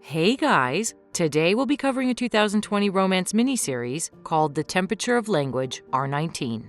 Hey guys! Today we'll be covering a 2020 romance miniseries called The Temperature of Language, R19.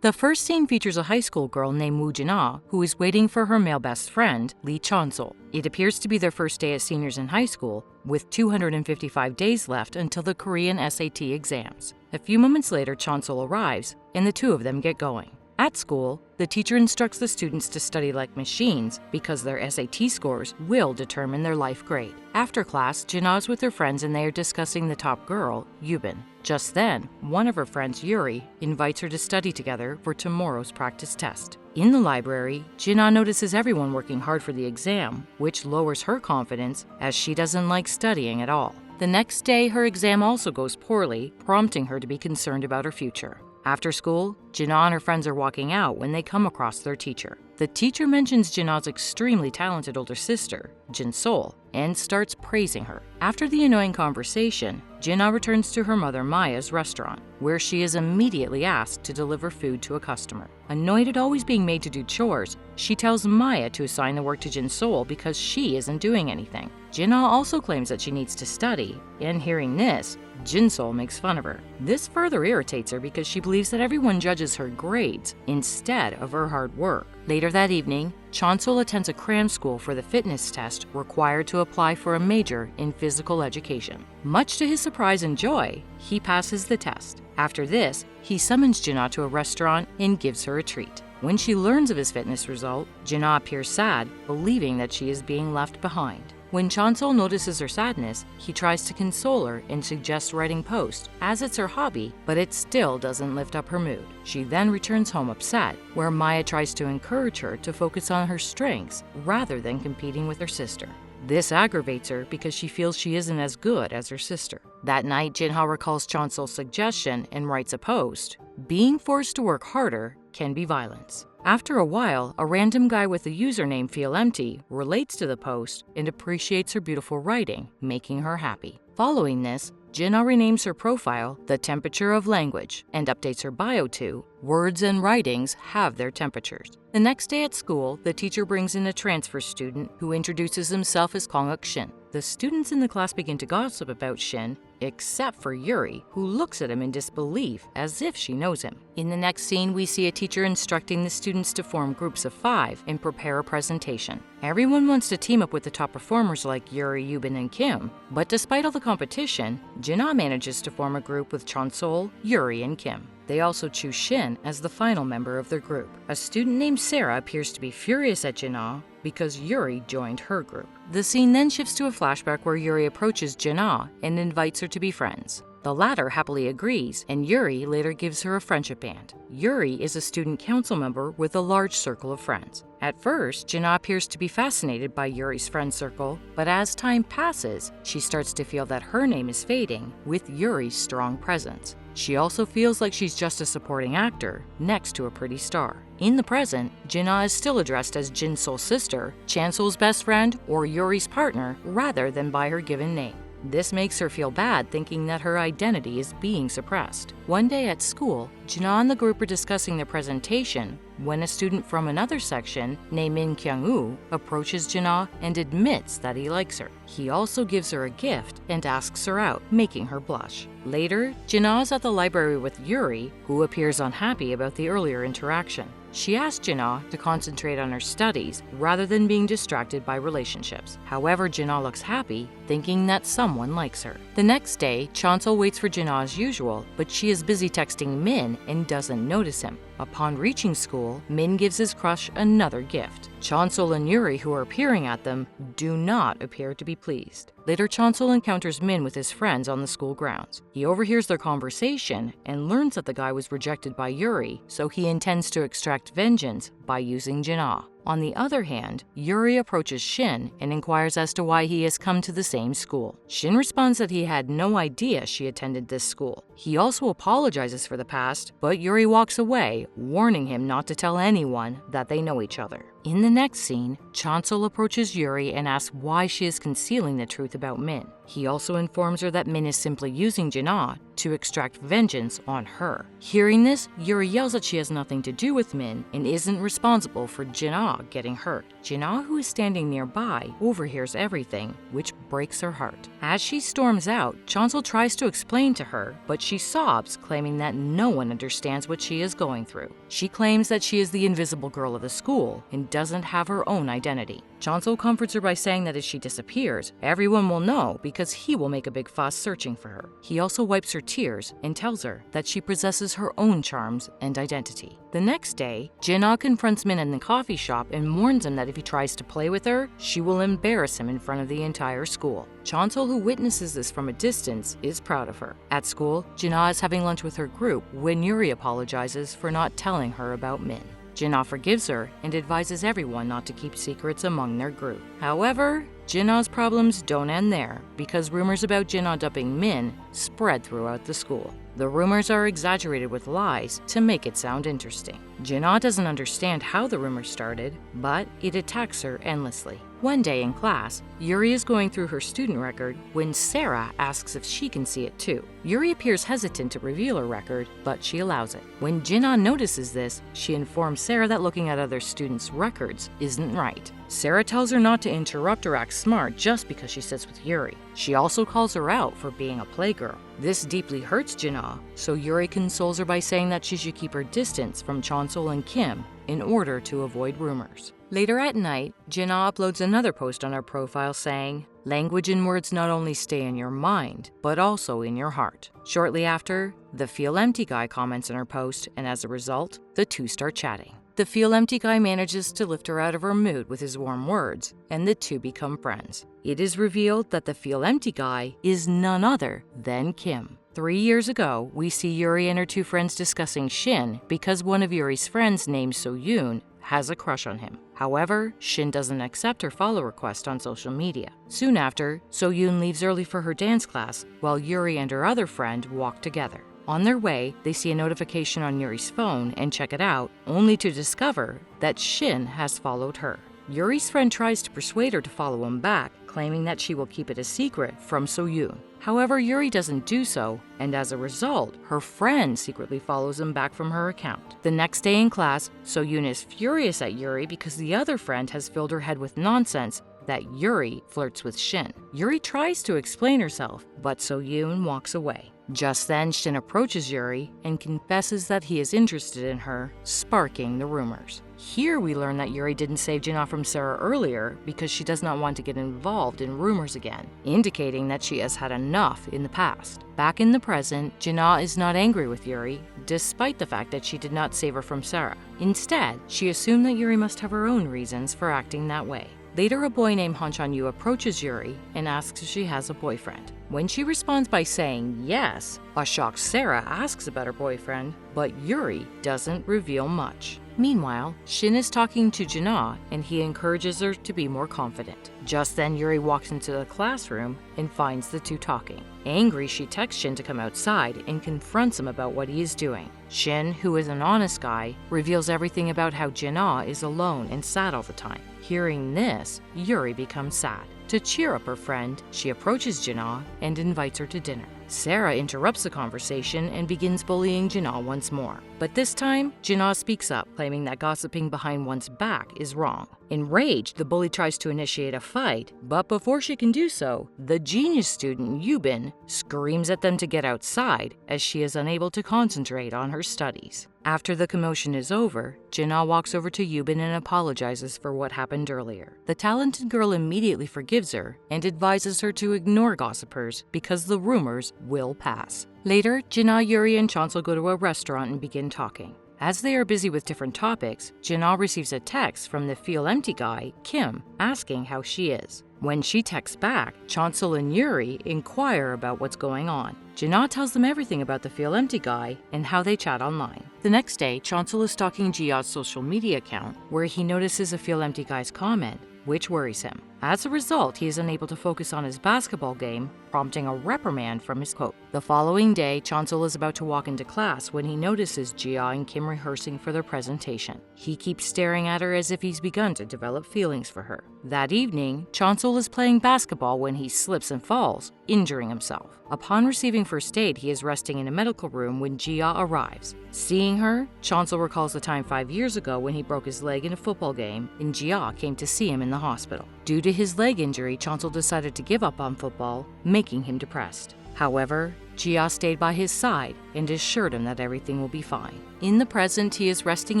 The first scene features a high school girl named Woo Jin-ah who is waiting for her male best friend, Lee Chon-sol. It appears to be their first day as seniors in high school, with 255 days left until the Korean SAT exams. A few moments later, Chon-sol arrives, and the two of them get going. At school, the teacher instructs the students to study like machines because their SAT scores will determine their life grade. After class, Jin-ah is with her friends and they are discussing the top girl, Yubin. Just then, one of her friends, Yuri, invites her to study together for tomorrow's practice test. In the library, Jin-ah notices everyone working hard for the exam, which lowers her confidence as she doesn't like studying at all. The next day, her exam also goes poorly, prompting her to be concerned about her future. After school, Jin-ah and her friends are walking out when they come across their teacher. The teacher mentions Jin-ah's extremely talented older sister, Jin-sol, and starts praising her. After the annoying conversation, Jin-ah returns to her mother Maya's restaurant, where she is immediately asked to deliver food to a customer. Annoyed at always being made to do chores, she tells Maya to assign the work to Jin-sol because she isn't doing anything. Jin-ah also claims that she needs to study, and hearing this, Jin-sol makes fun of her. This further irritates her because she believes that everyone judges her grades instead of her hard work. Later that evening, Chon-sol attends a cram school for the fitness test required to apply for a major in physical education. Much to his surprise and joy, he passes the test. After this, he summons Jin-ah to a restaurant and gives her a treat. When she learns of his fitness result, Jin-ah appears sad, believing that she is being left behind. When Chon-sol notices her sadness, he tries to console her and suggests writing posts, as it's her hobby, but it still doesn't lift up her mood. She then returns home upset, where Maya tries to encourage her to focus on her strengths rather than competing with her sister. This aggravates her because she feels she isn't as good as her sister. That night, Jin-ah recalls Chon-sol's suggestion and writes a post. Being forced to work harder can be violence. After a while, a random guy with the username FeelEmpty relates to the post and appreciates her beautiful writing, making her happy. Following this, Jin-ah renames her profile The Temperature of Language and updates her bio to Words and writings have their temperatures. The next day at school, the teacher brings in a transfer student who introduces himself as Kong-uk Shin. The students in the class begin to gossip about Shin, except for Yuri, who looks at him in disbelief as if she knows him. In the next scene, we see a teacher instructing the students to form groups of 5 and prepare a presentation. Everyone wants to team up with the top performers like Yuri, Yubin, and Kim, but despite all the competition, Jin-ah manages to form a group with Chon-sol, Yuri, and Kim. They also choose Shin as the final member of their group. A student named Sarah appears to be furious at Jin-ah because Yuri joined her group. The scene then shifts to a flashback where Yuri approaches Jin-ah and invites her to be friends. The latter happily agrees, and Yuri later gives her a friendship band. Yuri is a student council member with a large circle of friends. At first, Jin-ah appears to be fascinated by Yuri's friend circle, but as time passes, she starts to feel that her name is fading with Yuri's strong presence. She also feels like she's just a supporting actor next to a pretty star. In the present, Jin-ah is still addressed as Jin-sol's sister, Chan-sol's best friend, or Yuri's partner, rather than by her given name. This makes her feel bad, thinking that her identity is being suppressed. One day at school, Jin-ah and the group are discussing their presentation when a student from another section, named Min Kyung-woo, approaches Jin-ah and admits that he likes her. He also gives her a gift and asks her out, making her blush. Later, Jin-ah is at the library with Yuri, who appears unhappy about the earlier interaction. She asks Jin-ah to concentrate on her studies rather than being distracted by relationships. However, Jin-ah looks happy, thinking that someone likes her. The next day, Chon-sol waits for Jin-ah as usual, but she is busy texting Min and doesn't notice him. Upon reaching school, Min gives his crush another gift. Chon-sol and Yuri, who are peering at them, do not appear to be pleased. Later, Chon-sol encounters Min with his friends on the school grounds. He overhears their conversation and learns that the guy was rejected by Yuri, so he intends to extract vengeance by using Jin-ah. On the other hand, Yuri approaches Shin and inquires as to why he has come to the same school. Shin responds that he had no idea she attended this school. He also apologizes for the past, but Yuri walks away, warning him not to tell anyone that they know each other. In the next scene, Chansol approaches Yuri and asks why she is concealing the truth about Min. He also informs her that Min is simply using Jinna to extract vengeance on her. Hearing this, Yuri yells that she has nothing to do with Min and isn't responsible for Jinna getting hurt. Jinna, who is standing nearby, overhears everything, which breaks her heart. As she storms out, Chansol tries to explain to her, but she sobs, claiming that no one understands what she is going through. She claims that she is the invisible girl of the school and doesn't have her own identity. Chansol comforts her by saying that if she disappears, everyone will know because he will make a big fuss searching for her. He also wipes her tears and tells her that she possesses her own charms and identity. The next day, Jinna confronts Min in the coffee shop and warns him that if he tries to play with her, she will embarrass him in front of the entire school. Chansol, who witnesses this from a distance, is proud of her. At school, Jinna is having lunch with her group when Yuri apologizes for not telling her about Min. Jinna forgives her and advises everyone not to keep secrets among their group. However, Jinna's problems don't end there, because rumors about Jinna dumping Min spread throughout the school. The rumors are exaggerated with lies to make it sound interesting. Jinna doesn't understand how the rumors started, but it attacks her endlessly. One day in class, Yuri is going through her student record when Sarah asks if she can see it too. Yuri appears hesitant to reveal her record, but she allows it. When Jinna notices this, she informs Sarah that looking at other students' records isn't right. Sarah tells her not to interrupt or act smart just because she sits with Yuri. She also calls her out for being a playgirl. This deeply hurts Jinna, so Yuri consoles her by saying that she should keep her distance from Chansol and Kim in order to avoid rumors. Later at night, Jinna uploads another post on her profile saying, "Language and words not only stay in your mind, but also in your heart." Shortly after, the Feel Empty guy comments on her post, and as a result, the two start chatting. The Feel Empty guy manages to lift her out of her mood with his warm words, and the two become friends. It is revealed that the Feel Empty guy is none other than Kim. 3 years ago, we see Yuri and her two friends discussing Shin because one of Yuri's friends named So-yoon has a crush on him. However, Shin doesn't accept her follow request on social media. Soon after, So-yoon leaves early for her dance class while Yuri and her other friend walk together. On their way, they see a notification on Yuri's phone and check it out, only to discover that Shin has followed her. Yuri's friend tries to persuade her to follow him back, claiming that she will keep it a secret from So-yoon. However, Yuri doesn't do so, and as a result, her friend secretly follows him back from her account. The next day in class, So-yoon is furious at Yuri because the other friend has filled her head with nonsense that Yuri flirts with Shin. Yuri tries to explain herself, but So-yoon walks away. Just then, Shin approaches Yuri and confesses that he is interested in her, sparking the rumors. Here we learn that Yuri didn't save Jinna from Sarah earlier because she does not want to get involved in rumors again, indicating that she has had enough in the past. Back in the present, Jinna is not angry with Yuri, despite the fact that she did not save her from Sarah. Instead, she assumed that Yuri must have her own reasons for acting that way. Later, a boy named Han-chan-yu approaches Yuri and asks if she has a boyfriend. When she responds by saying yes, a shocked Sarah asks about her boyfriend, but Yuri doesn't reveal much. Meanwhile, Shin is talking to Jinna and he encourages her to be more confident. Just then, Yuri walks into the classroom and finds the two talking. Angry, she texts Shin to come outside and confronts him about what he is doing. Shin, who is an honest guy, reveals everything about how Jinna is alone and sad all the time. Hearing this, Yuri becomes sad. To cheer up her friend, she approaches Jinna and invites her to dinner. Sarah interrupts the conversation and begins bullying Jinna once more. But this time, Jinna speaks up, claiming that gossiping behind one's back is wrong. Enraged, the bully tries to initiate a fight, but before she can do so, the genius student, Yubin, screams at them to get outside as she is unable to concentrate on her studies. After the commotion is over, Jinna walks over to Yubin and apologizes for what happened earlier. The talented girl immediately forgives her and advises her to ignore gossipers because the rumors will pass. Later, Jinna, Yuri, and Chansol go to a restaurant and begin talking. As they are busy with different topics, Jinna receives a text from the Feel Empty guy, Kim, asking how she is. When she texts back, Chansol and Yuri inquire about what's going on. Jinna tells them everything about the Feel Empty guy and how they chat online. The next day, Chansol is stalking Jia's social media account, where he notices a Feel Empty guy's comment, which worries him. As a result, he is unable to focus on his basketball game, prompting a reprimand from his coach. The following day, Chansol is about to walk into class when he notices Jia and Kim rehearsing for their presentation. He keeps staring at her as if he's begun to develop feelings for her. That evening, Chansol is playing basketball when he slips and falls, injuring himself. Upon receiving first aid, he is resting in a medical room when Jia arrives. Seeing her, Chansol recalls the time 5 years ago when he broke his leg in a football game and Jia came to see him in the hospital. Due to his leg injury, Chansol decided to give up on football, making him depressed. However, Jia stayed by his side and assured him that everything will be fine. In the present, he is resting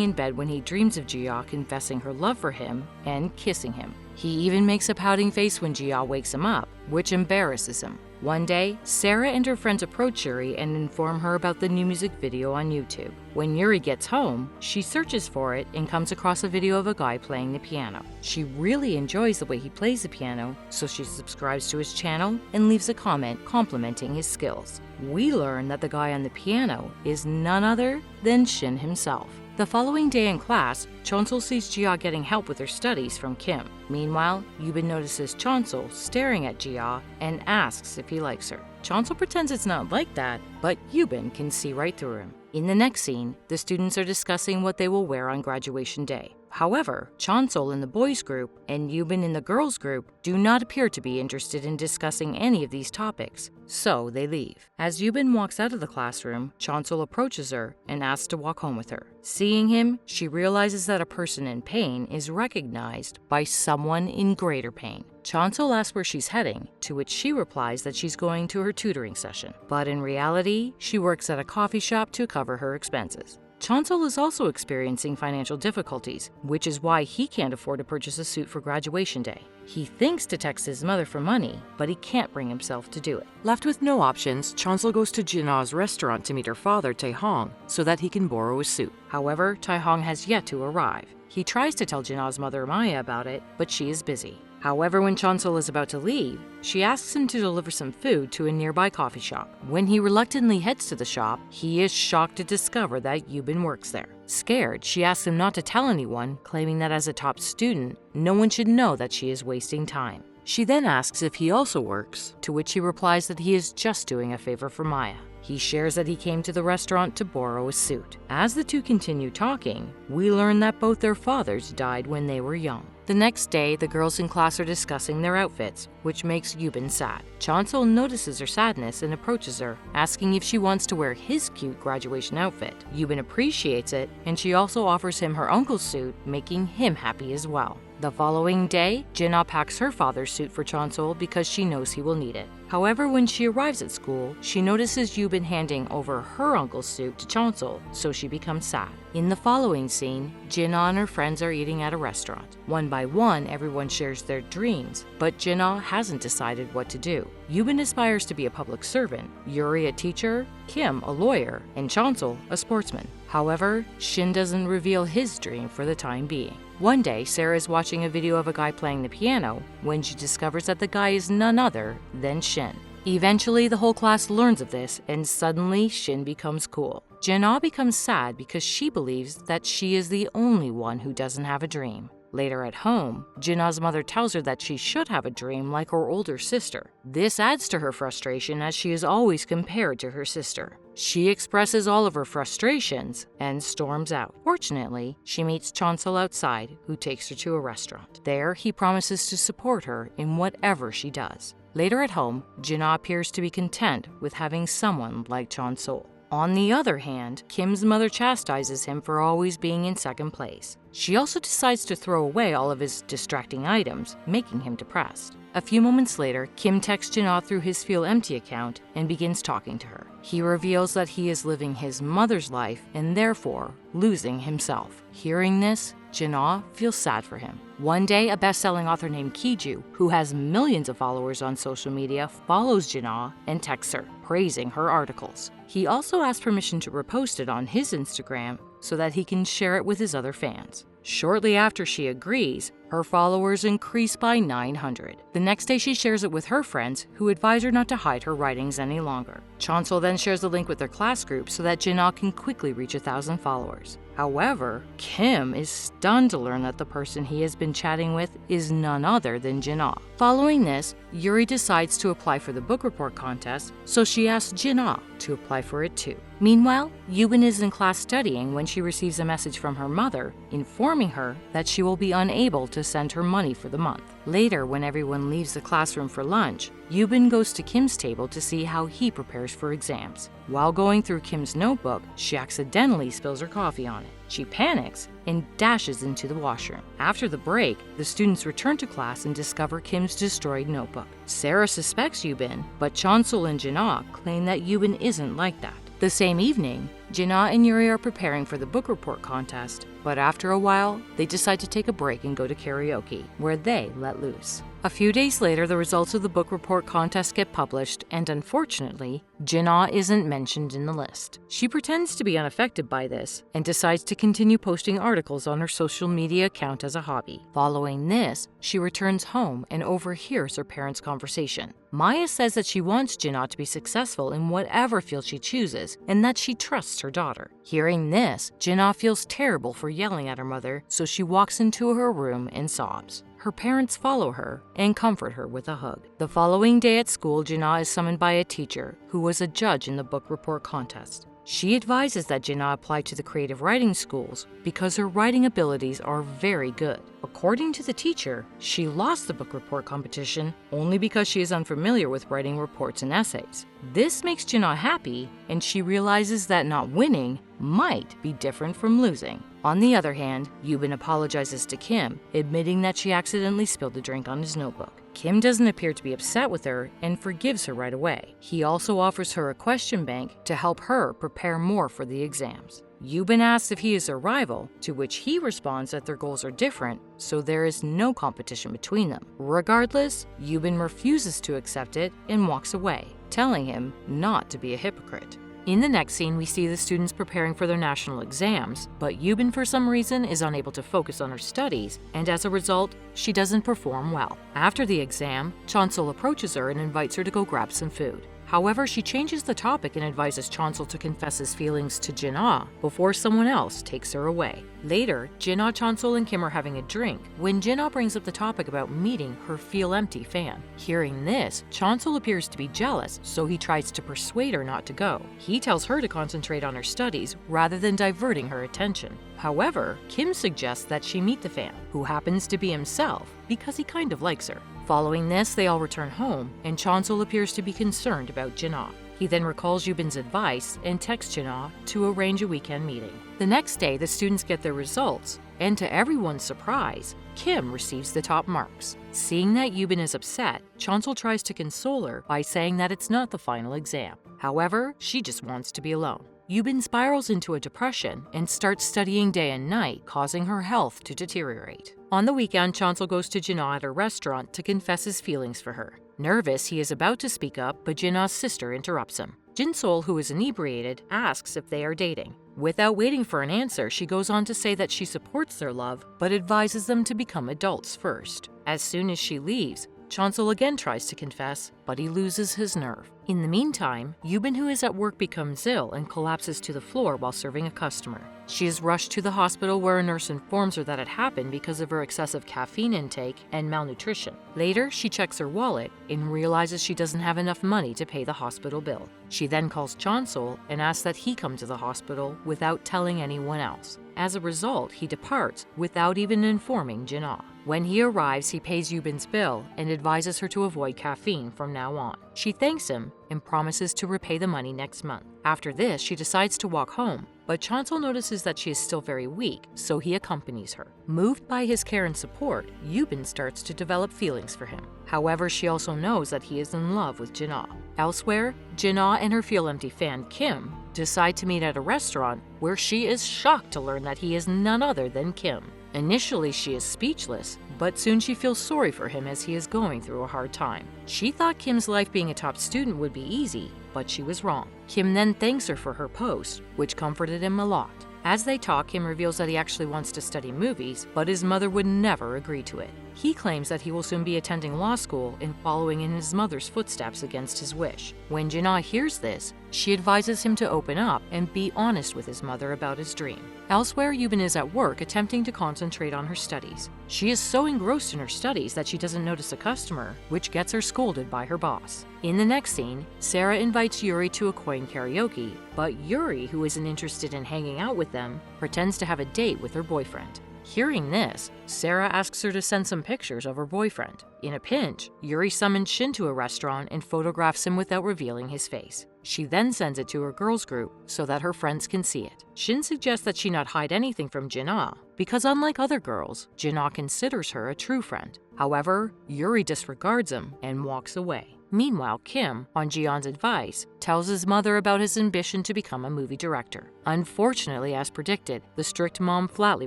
in bed when he dreams of Jia confessing her love for him and kissing him. He even makes a pouting face when Jia wakes him up, which embarrasses him. One day, Sarah and her friends approach Yuri and inform her about the new music video on YouTube. When Yuri gets home, she searches for it and comes across a video of a guy playing the piano. She really enjoys the way he plays the piano, so she subscribes to his channel and leaves a comment complimenting his skills. We learn that the guy on the piano is none other than Shin himself. The following day in class, Chansol sees Jia getting help with her studies from Kim. Meanwhile, Yubin notices Chansol staring at Jia and asks if he likes her. Chansol pretends it's not like that, but Yubin can see right through him. In the next scene, the students are discussing what they will wear on graduation day. However, Chansol in the boys' group and Yubin in the girls' group do not appear to be interested in discussing any of these topics, so they leave. As Yubin walks out of the classroom, Chansol approaches her and asks to walk home with her. Seeing him, she realizes that a person in pain is recognized by someone in greater pain. Chansol asks where she's heading, to which she replies that she's going to her tutoring session. But in reality, she works at a coffee shop to cover her expenses. Chansol is also experiencing financial difficulties, which is why he can't afford to purchase a suit for graduation day. He thinks to text his mother for money, but he can't bring himself to do it. Left with no options, Chansol goes to Jinna's restaurant to meet her father, Taehong, so that he can borrow a suit. However, Taehong has yet to arrive. He tries to tell Jinna's mother Maya about it, but she is busy. However, when Chansol is about to leave, she asks him to deliver some food to a nearby coffee shop. When he reluctantly heads to the shop, he is shocked to discover that Yubin works there. Scared, she asks him not to tell anyone, claiming that as a top student, no one should know that she is wasting time. She then asks if he also works, to which he replies that he is just doing a favor for Maya. He shares that he came to the restaurant to borrow a suit. As the two continue talking, we learn that both their fathers died when they were young. The next day, the girls in class are discussing their outfits, which makes Yubin sad. Chansol notices her sadness and approaches her, asking if she wants to wear his cute graduation outfit. Yubin appreciates it, and she also offers him her uncle's suit, making him happy as well. The following day, Jinna packs her father's suit for Chansol because she knows he will need it. However, when she arrives at school, she notices Yubin handing over her uncle's suit to Chansol, so she becomes sad. In the following scene, Jinna and her friends are eating at a restaurant. One by one, everyone shares their dreams, but Jinna hasn't decided what to do. Yubin aspires to be a public servant, Yuri a teacher, Kim a lawyer, and Chansol a sportsman. However, Shin doesn't reveal his dream for the time being. One day, Sarah is watching a video of a guy playing the piano when she discovers that the guy is none other than Shin. Eventually, the whole class learns of this, and suddenly Shin becomes cool. Jinna becomes sad because she believes that she is the only one who doesn't have a dream. Later at home, Jinna's mother tells her that she should have a dream like her older sister. This adds to her frustration as she is always compared to her sister. She expresses all of her frustrations and storms out. Fortunately, she meets Chansol outside, who takes her to a restaurant. There, he promises to support her in whatever she does. Later at home, Jinna appears to be content with having someone like Chansol. On the other hand, Kim's mother chastises him for always being in second place. She also decides to throw away all of his distracting items, making him depressed. A few moments later, Kim texts Jinna through his Feel Empty account and begins talking to her. He reveals that he is living his mother's life and therefore losing himself. Hearing this, Jinna feels sad for him. One day, a best-selling author named Kiju, who has millions of followers on social media, follows Jinna and texts her, praising her articles. He also asks permission to repost it on his Instagram so that he can share it with his other fans. Shortly after she agrees, her followers increase by 900. The next day, she shares it with her friends, who advise her not to hide her writings any longer. Chansol then shares the link with their class group so that Jinna can quickly reach 1,000 followers. However, Kim is stunned to learn that the person he has been chatting with is none other than Jin-ah. Following this, Yuri decides to apply for the book report contest, so she asks Jin-ah to apply for it too. Meanwhile, Yubin is in class studying when she receives a message from her mother informing her that she will be unable to send her money for the month. Later, when everyone leaves the classroom for lunch, Yubin goes to Kim's table to see how he prepares for exams. While going through Kim's notebook, she accidentally spills her coffee on it. She panics and dashes into the washroom. After the break, the students return to class and discover Kim's destroyed notebook. Sarah suspects Yubin, but Chansol and Jin-ah claim that Yubin isn't like that. The same evening, Jin-ah and Yuri are preparing for the book report contest, but after a while, they decide to take a break and go to karaoke, where they let loose. A few days later, the results of the book report contest get published, and unfortunately, Jin-ah isn't mentioned in the list. She pretends to be unaffected by this and decides to continue posting articles on her social media account as a hobby. Following this, she returns home and overhears her parents' conversation. Maya says that she wants Jin-ah to be successful in whatever field she chooses and that she trusts her daughter. Hearing this, Jin-ah feels terrible for yelling at her mother, so she walks into her room and sobs. Her parents follow her and comfort her with a hug. The following day at school, Jin-ah is summoned by a teacher who was a judge in the book report contest. She advises that Jin-ah apply to the creative writing schools because her writing abilities are very good. According to the teacher, she lost the book report competition only because she is unfamiliar with writing reports and essays. This makes Jin-ah happy, and she realizes that not winning might be different from losing. On the other hand, Yubin apologizes to Kim, admitting that she accidentally spilled the drink on his notebook. Kim doesn't appear to be upset with her and forgives her right away. He also offers her a question bank to help her prepare more for the exams. Yubin asks if he is her rival, to which he responds that their goals are different, so there is no competition between them. Regardless, Yubin refuses to accept it and walks away, telling him not to be a hypocrite. In the next scene, we see the students preparing for their national exams, but Yubin for some reason is unable to focus on her studies, and as a result, she doesn't perform well. After the exam, Chansol approaches her and invites her to go grab some food. However, she changes the topic and advises Chansol to confess his feelings to Jin-ah before someone else takes her away. Later, Jin-ah, Chansol, and Kim are having a drink when Jin-ah brings up the topic about meeting her Feel Empty fan. Hearing this, Chansol appears to be jealous, so he tries to persuade her not to go. He tells her to concentrate on her studies rather than diverting her attention. However, Kim suggests that she meet the fan, who happens to be himself because he kind of likes her. Following this, they all return home, and Chansol appears to be concerned about Jin-ah. He then recalls Yubin's advice and texts Jin-ah to arrange a weekend meeting. The next day, the students get their results, and to everyone's surprise, Kim receives the top marks. Seeing that Yubin is upset, Chansol tries to console her by saying that it's not the final exam. However, she just wants to be alone. Yubin spirals into a depression and starts studying day and night, causing her health to deteriorate. On the weekend, Chansol goes to Jin-ah at a restaurant to confess his feelings for her. Nervous, he is about to speak up, but Jin-ah's sister interrupts him. Jin-sol, who is inebriated, asks if they are dating. Without waiting for an answer, she goes on to say that she supports their love, but advises them to become adults first. As soon as she leaves, Chansol again tries to confess, but he loses his nerve. In the meantime, Yubin, who is at work, becomes ill and collapses to the floor while serving a customer. She is rushed to the hospital where a nurse informs her that it happened because of her excessive caffeine intake and malnutrition. Later, she checks her wallet and realizes she doesn't have enough money to pay the hospital bill. She then calls Chansol and asks that he come to the hospital without telling anyone else. As a result, he departs without even informing Jin-ah. When he arrives, he pays Yubin's bill and advises her to avoid caffeine from now on. She thanks him and promises to repay the money next month. After this, she decides to walk home, but Chansol notices that she is still very weak, so he accompanies her. Moved by his care and support, Yubin starts to develop feelings for him. However, she also knows that he is in love with Jin-ah. Elsewhere, Jin-ah and her Feel Empty fan, Kim, decide to meet at a restaurant where she is shocked to learn that he is none other than Kim. Initially, she is speechless, but soon she feels sorry for him as he is going through a hard time. She thought Kim's life being a top student would be easy, but she was wrong. Kim then thanks her for her post, which comforted him a lot. As they talk, Kim reveals that he actually wants to study movies, but his mother would never agree to it. He claims that he will soon be attending law school and following in his mother's footsteps against his wish. When Jinah hears this, she advises him to open up and be honest with his mother about his dream. Elsewhere, Yubin is at work attempting to concentrate on her studies. She is so engrossed in her studies that she doesn't notice a customer, which gets her scolded by her boss. In the next scene, Sarah invites Yuri to a coin karaoke, but Yuri, who isn't interested in hanging out with them, pretends to have a date with her boyfriend. Hearing this, Sarah asks her to send some pictures of her boyfriend. In a pinch, Yuri summons Shin to a restaurant and photographs him without revealing his face. She then sends it to her girls group so that her friends can see it. Shin suggests that she not hide anything from Jinah because unlike other girls, Jinah considers her a true friend. However, Yuri disregards him and walks away. Meanwhile, Kim, on Jiyeon's advice, tells his mother about his ambition to become a movie director. Unfortunately, as predicted, the strict mom flatly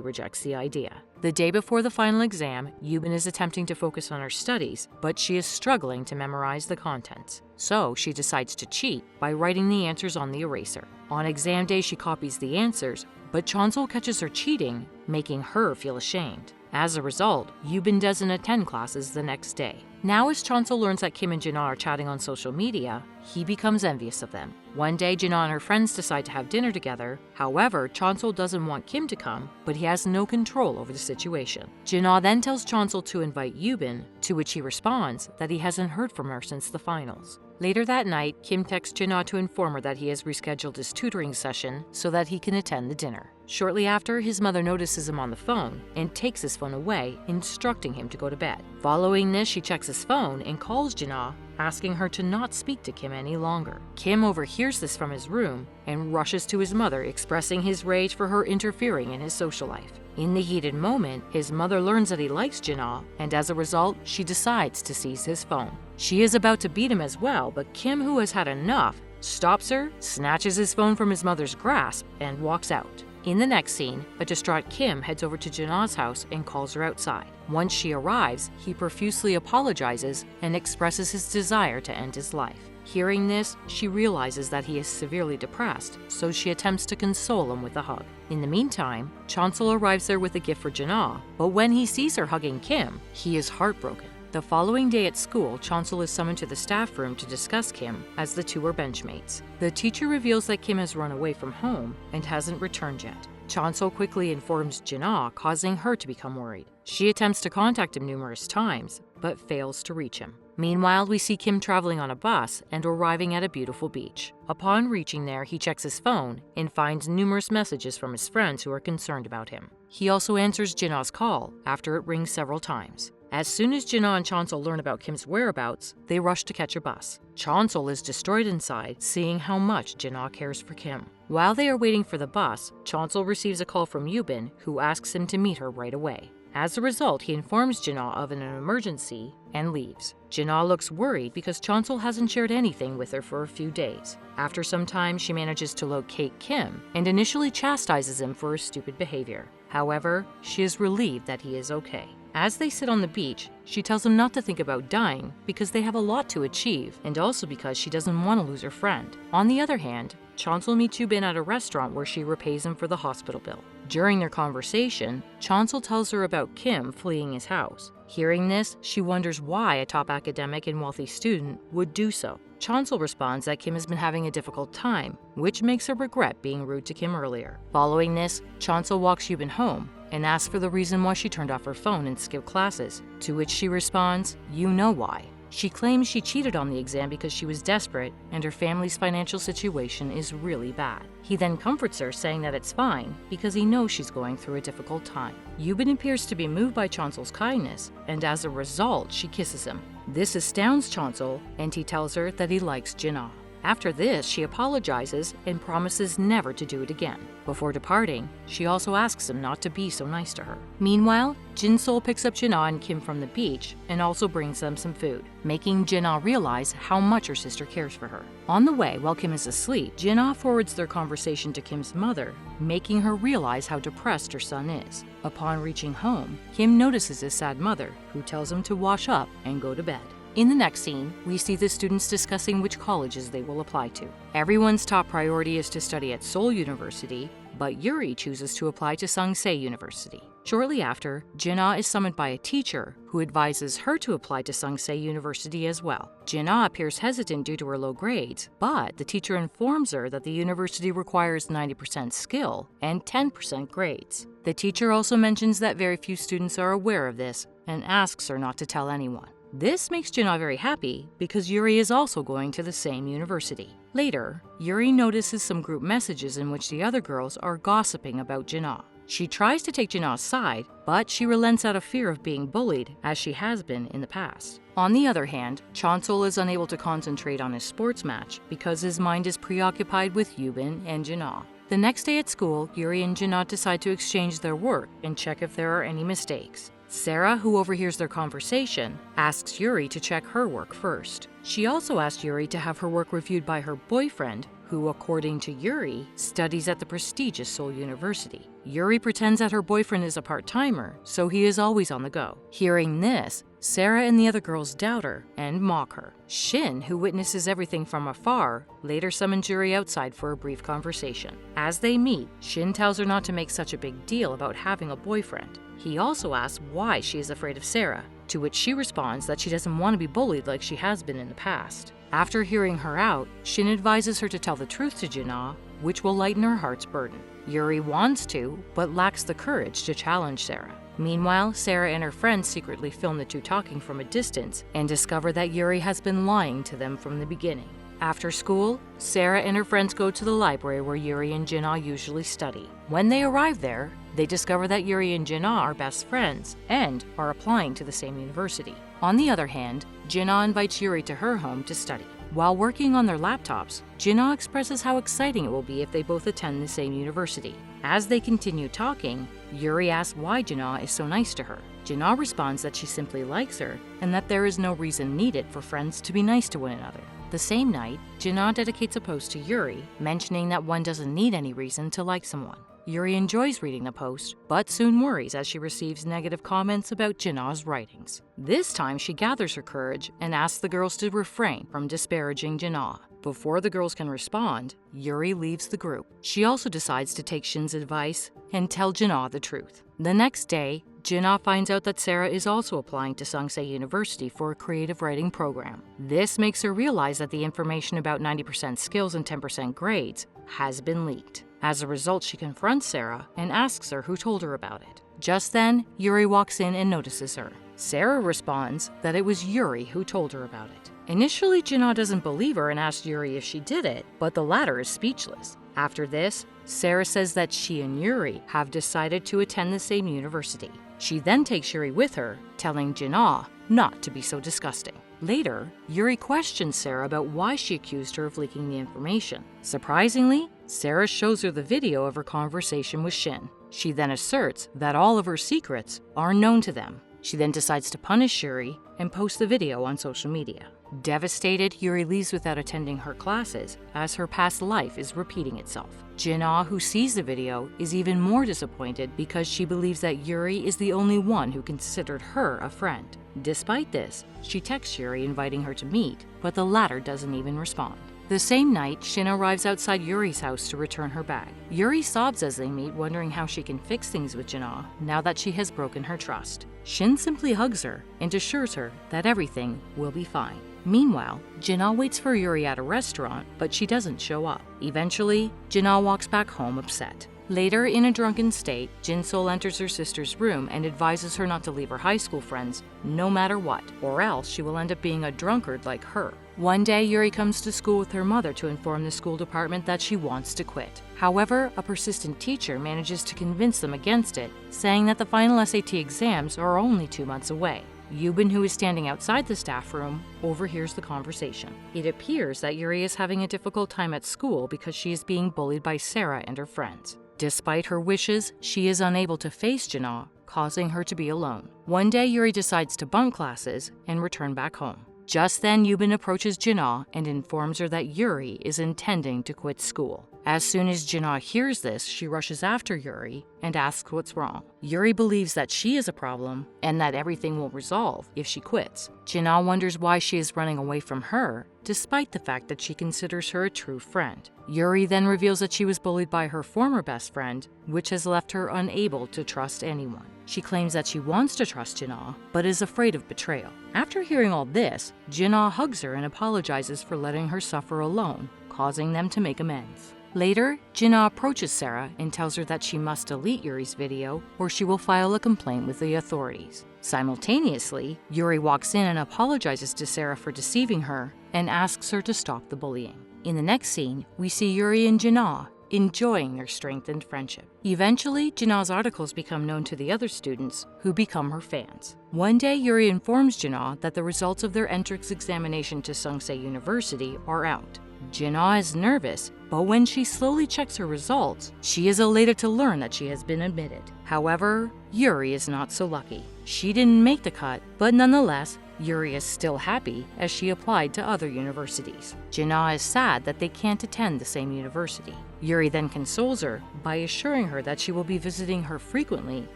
rejects the idea. The day before the final exam, Yubin is attempting to focus on her studies, but she is struggling to memorize the contents. So she decides to cheat by writing the answers on the eraser. On exam day, she copies the answers, but Chansol catches her cheating, making her feel ashamed. As a result, Yubin doesn't attend classes the next day. Now as Chansol learns that Kim and Jinah are chatting on social media, he becomes envious of them. One day, Jinah and her friends decide to have dinner together. However, Chansol doesn't want Kim to come, but he has no control over the situation. Jinah then tells Chansol to invite Yubin, to which he responds that he hasn't heard from her since the finals. Later that night, Kim texts Jinah to inform her that he has rescheduled his tutoring session so that he can attend the dinner. Shortly after, his mother notices him on the phone and takes his phone away, instructing him to go to bed. Following this, she checks his phone and calls Jinah, asking her to not speak to Kim any longer. Kim overhears this from his room and rushes to his mother, expressing his rage for her interfering in his social life. In the heated moment, his mother learns that he likes Jinah, and as a result, she decides to seize his phone. She is about to beat him as well, but Kim, who has had enough, stops her, snatches his phone from his mother's grasp, and walks out. In the next scene, a distraught Kim heads over to Jinah's house and calls her outside. Once she arrives, he profusely apologizes and expresses his desire to end his life. Hearing this, she realizes that he is severely depressed, so she attempts to console him with a hug. In the meantime, Chansol arrives there with a gift for Jinah, but when he sees her hugging Kim, he is heartbroken. The following day at school, Chansol is summoned to the staff room to discuss Kim, as the two are benchmates. The teacher reveals that Kim has run away from home and hasn't returned yet. Chansol quickly informs Jinah, causing her to become worried. She attempts to contact him numerous times, but fails to reach him. Meanwhile, we see Kim traveling on a bus and arriving at a beautiful beach. Upon reaching there, he checks his phone and finds numerous messages from his friends who are concerned about him. He also answers Jinah's call after it rings several times. As soon as Jinah and Chansol learn about Kim's whereabouts, they rush to catch a bus. Chansol is destroyed inside, seeing how much Jinah cares for Kim. While they are waiting for the bus, Chansol receives a call from Yubin, who asks him to meet her right away. As a result, he informs Jinah of an emergency and leaves. Jinah looks worried because Chansol hasn't shared anything with her for a few days. After some time, she manages to locate Kim and initially chastises him for his stupid behavior. However, she is relieved that he is okay. As they sit on the beach, she tells him not to think about dying because they have a lot to achieve, and also because she doesn't want to lose her friend. On the other hand, Chansol meets Yubin at a restaurant where she repays him for the hospital bill. During their conversation, Chansol tells her about Kim fleeing his house. Hearing this, she wonders why a top academic and wealthy student would do so. Chansol responds that Kim has been having a difficult time, which makes her regret being rude to Kim earlier. Following this, Chansol walks Yubin home and asks for the reason why she turned off her phone and skipped classes, to which she responds, "You know why." She claims she cheated on the exam because she was desperate and her family's financial situation is really bad. He then comforts her, saying that it's fine because he knows she's going through a difficult time. Yubin appears to be moved by Chansol's kindness, and as a result, she kisses him. This astounds Chansol, and he tells her that he likes Jinah. After this, she apologizes and promises never to do it again. Before departing, she also asks him not to be so nice to her. Meanwhile, Jinsol picks up Jinah and Kim from the beach and also brings them some food, making Jinah realize how much her sister cares for her. On the way, while Kim is asleep, Jinah forwards their conversation to Kim's mother, making her realize how depressed her son is. Upon reaching home, Kim notices his sad mother, who tells him to wash up and go to bed. In the next scene, we see the students discussing which colleges they will apply to. Everyone's top priority is to study at Seoul University, but Yuri chooses to apply to Sungsei University. Shortly after, Jin-ah is summoned by a teacher who advises her to apply to Sungsei University as well. Jin-ah appears hesitant due to her low grades, but the teacher informs her that the university requires 90% skill and 10% grades. The teacher also mentions that very few students are aware of this and asks her not to tell anyone. This makes Jin-ah very happy because Yuri is also going to the same university. Later, Yuri notices some group messages in which the other girls are gossiping about Jin-ah. She tries to take Jin-ah's side, but she relents out of fear of being bullied, as she has been in the past. On the other hand, Chansol is unable to concentrate on his sports match because his mind is preoccupied with Yubin and Jin-ah. The next day at school, Yuri and Jin-ah decide to exchange their work and check if there are any mistakes. Sarah, who overhears their conversation, asks Yuri to check her work first. She also asks Yuri to have her work reviewed by her boyfriend, who, according to Yuri, studies at the prestigious Seoul University. Yuri pretends that her boyfriend is a part-timer, so he is always on the go. Hearing this, Sarah and the other girls doubt her and mock her. Shin, who witnesses everything from afar, later summons Yuri outside for a brief conversation. As they meet, Shin tells her not to make such a big deal about having a boyfriend. He also asks why she is afraid of Sarah, to which she responds that she doesn't want to be bullied like she has been in the past. After hearing her out, Shin advises her to tell the truth to Jin-ah, which will lighten her heart's burden. Yuri wants to, but lacks the courage to challenge Sarah. Meanwhile, Sarah and her friends secretly film the two talking from a distance and discover that Yuri has been lying to them from the beginning. After school, Sarah and her friends go to the library where Yuri and Jin-ah usually study. When they arrive there, they discover that Yuri and Jin-ah are best friends and are applying to the same university. On the other hand, Jin-ah invites Yuri to her home to study. While working on their laptops, Jin-ah expresses how exciting it will be if they both attend the same university. As they continue talking, Yuri asks why Jin-ah is so nice to her. Jin-ah responds that she simply likes her and that there is no reason needed for friends to be nice to one another. The same night, Jin-ah dedicates a post to Yuri, mentioning that one doesn't need any reason to like someone. Yuri enjoys reading the post, but soon worries as she receives negative comments about Jin-ah's writings. This time, she gathers her courage and asks the girls to refrain from disparaging Jin-ah. Before the girls can respond, Yuri leaves the group. She also decides to take Shin's advice and tell Jin-ah the truth. The next day, Jin-ah finds out that Sarah is also applying to Sungsei University for a creative writing program. This makes her realize that the information about 90% skills and 10% grades has been leaked. As a result, she confronts Sarah and asks her who told her about it. Just then, Yuri walks in and notices her. Sarah responds that it was Yuri who told her about it. Initially, Jin-ah doesn't believe her and asks Yuri if she did it, but the latter is speechless. After this, Sarah says that she and Yuri have decided to attend the same university. She then takes Yuri with her, telling Jin-ah not to be so disgusting. Later, Yuri questions Sarah about why she accused her of leaking the information. Surprisingly, Sarah shows her the video of her conversation with Shin. She then asserts that all of her secrets are known to them. She then decides to punish Yuri and post the video on social media. Devastated, Yuri leaves without attending her classes as her past life is repeating itself. Jin-ah, who sees the video, is even more disappointed because she believes that Yuri is the only one who considered her a friend. Despite this, she texts Yuri inviting her to meet, but the latter doesn't even respond. The same night, Shin arrives outside Yuri's house to return her bag. Yuri sobs as they meet, wondering how she can fix things with Jin-ah now that she has broken her trust. Shin simply hugs her and assures her that everything will be fine. Meanwhile, Jin-ah waits for Yuri at a restaurant, but she doesn't show up. Eventually, Jin-ah walks back home upset. Later, in a drunken state, Jin-sol enters her sister's room and advises her not to leave her high school friends, no matter what, or else she will end up being a drunkard like her. One day, Yuri comes to school with her mother to inform the school department that she wants to quit. However, a persistent teacher manages to convince them against it, saying that the final SAT exams are only 2 months away. Yubin, who is standing outside the staff room, overhears the conversation. It appears that Yuri is having a difficult time at school because she is being bullied by Sarah and her friends. Despite her wishes, she is unable to face Jin-ah, causing her to be alone. One day, Yuri decides to bunk classes and return back home. Just then, Yubin approaches Jin-ah and informs her that Yuri is intending to quit school. As soon as Jinna hears this, she rushes after Yuri and asks what's wrong. Yuri believes that she is a problem and that everything will resolve if she quits. Jinna wonders why she is running away from her, despite the fact that she considers her a true friend. Yuri then reveals that she was bullied by her former best friend, which has left her unable to trust anyone. She claims that she wants to trust Jinna, but is afraid of betrayal. After hearing all this, Jinna hugs her and apologizes for letting her suffer alone, causing them to make amends. Later, Jinna approaches Sarah and tells her that she must delete Yuri's video or she will file a complaint with the authorities. Simultaneously, Yuri walks in and apologizes to Sarah for deceiving her and asks her to stop the bullying. In the next scene, we see Yuri and Jinna enjoying their strengthened friendship. Eventually, Jinna's articles become known to the other students, who become her fans. One day, Yuri informs Jinna that the results of their entrance examination to Sungsei University are out. Jinna is nervous, but when she slowly checks her results, she is elated to learn that she has been admitted. However, Yuri is not so lucky. She didn't make the cut, but nonetheless, Yuri is still happy as she applied to other universities. Jinna is sad that they can't attend the same university. Yuri then consoles her by assuring her that she will be visiting her frequently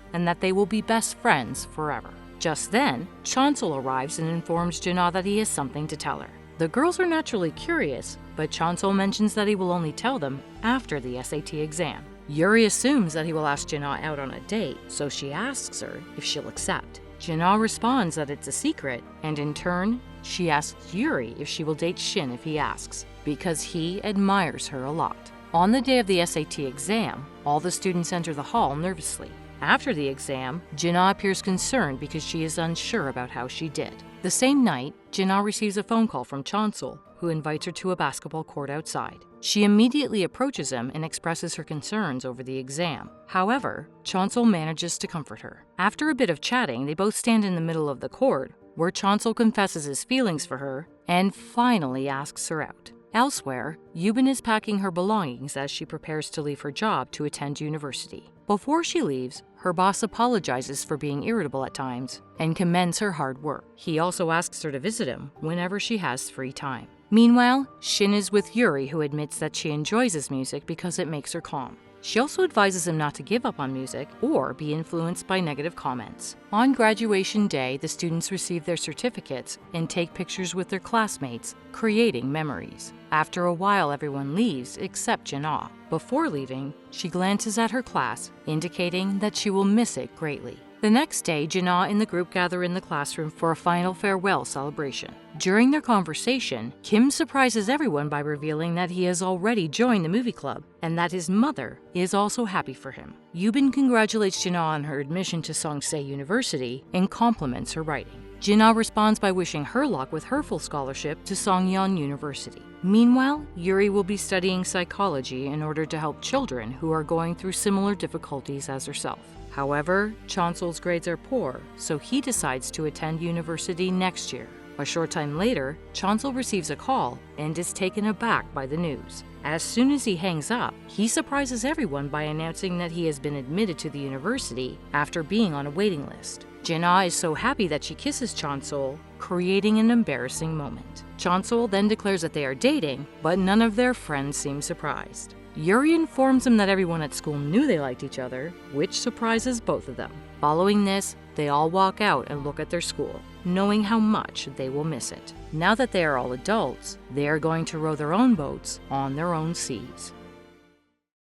and that they will be best friends forever. Just then, Chansol arrives and informs Jinna that he has something to tell her. The girls are naturally curious, but Chansol mentions that he will only tell them after the SAT exam. Yuri assumes that he will ask Jinna out on a date, so she asks her if she'll accept. Jinna responds that it's a secret, and in turn, she asks Yuri if she will date Shin if he asks, because he admires her a lot. On the day of the SAT exam, all the students enter the hall nervously. After the exam, Jinna appears concerned because she is unsure about how she did. The same night, Jinna receives a phone call from Chansol, who invites her to a basketball court outside. She immediately approaches him and expresses her concerns over the exam. However, Chansol manages to comfort her. After a bit of chatting, they both stand in the middle of the court, where Chansol confesses his feelings for her and finally asks her out. Elsewhere, Yubin is packing her belongings as she prepares to leave her job to attend university. Before she leaves, her boss apologizes for being irritable at times and commends her hard work. He also asks her to visit him whenever she has free time. Meanwhile, Shin is with Yuri, who admits that she enjoys his music because it makes her calm. She also advises him not to give up on music or be influenced by negative comments. On graduation day, the students receive their certificates and take pictures with their classmates, creating memories. After a while, everyone leaves except Jinna. Before leaving, she glances at her class, indicating that she will miss it greatly. The next day, Jinna and the group gather in the classroom for a final farewell celebration. During their conversation, Kim surprises everyone by revealing that he has already joined the movie club and that his mother is also happy for him. Yubin congratulates Jinna on her admission to Sungsei University and compliments her writing. Jinna responds by wishing her luck with her full scholarship to Songyeon University. Meanwhile, Yuri will be studying psychology in order to help children who are going through similar difficulties as herself. However, Chansol's grades are poor, so he decides to attend university next year. A short time later, Chansol receives a call and is taken aback by the news. As soon as he hangs up, he surprises everyone by announcing that he has been admitted to the university after being on a waiting list. Jinna is so happy that she kisses Chansol, creating an embarrassing moment. Chansol then declares that they are dating, but none of their friends seem surprised. Yuri informs him that everyone at school knew they liked each other, which surprises both of them. Following this, they all walk out and look at their school, knowing how much they will miss it. Now that they are all adults, they are going to row their own boats on their own seas.